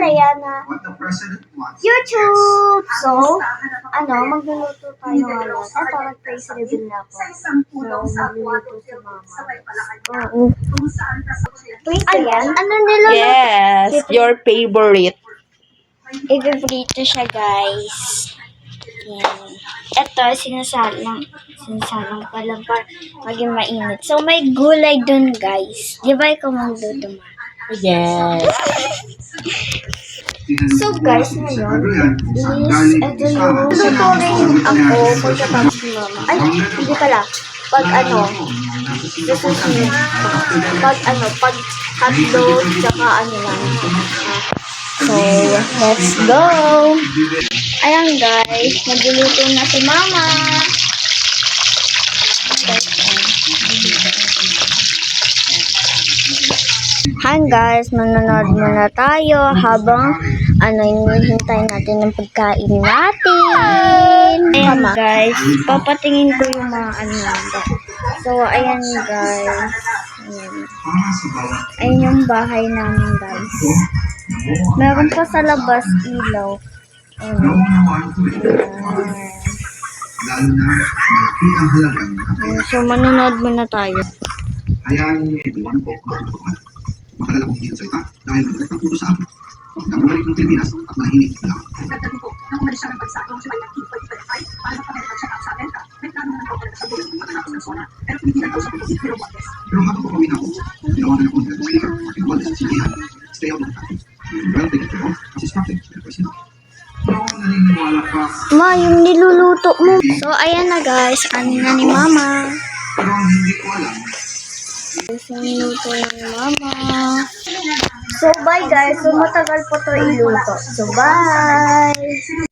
Diana YouTube! So, magluluto tayo ngayon. Ito, nag-face reveal na ako. So, magluluto si mama. Oo. Ayan, ano niluluto? Yes, your favorite. Ibe-brito siya, guys. Yan. Ito, sinasalang pa lang para maging mainit. So, may gulay dun, guys. Di ba ikaw magluto mo? Yes. So, guys, ngayon is, ito yung lutuin ako pagkatapos ni mama. Ay, hindi pala. Pag susunod. Pag hotdog, tsaka lang. So, let's go! Ayan, guys, magluluto na si mama. Hi guys, manonood muna tayo habang hinihintay natin ng pagkain natin. Ayan guys, papatingin ko yung mga So, ayan guys. Ayan yung bahay namin guys. Meron pa sa labas ilaw. So, manonood muna tayo. Hayaan niyo ito ang makadala kong hindi sa salita dahil madalas ang puso sa akin. Nang bumalik ng Pilipinas at nahinig lang. Nagdagdag po, nang umalis siya ng bansa noong July 1925 para magpapalitan siya sa Amerika, nagplano na ng sa bulan pagkatapos ng SONA, pero pinigilan daw siya ng Hero Juarez. Pero habang papawin ako, ginawa na ng Congress Speaker Martin Juarez at sinabihan, stay out of the country. Well, thank you pero as is captain, President. Pero naniniwala ka. Ma, yung niluluto mo. So, ayan na guys, na ni mama. Pero ang hindi ko alam, Yung niluto ni mama. So, bye guys. So, matagal po to iluto. So, bye!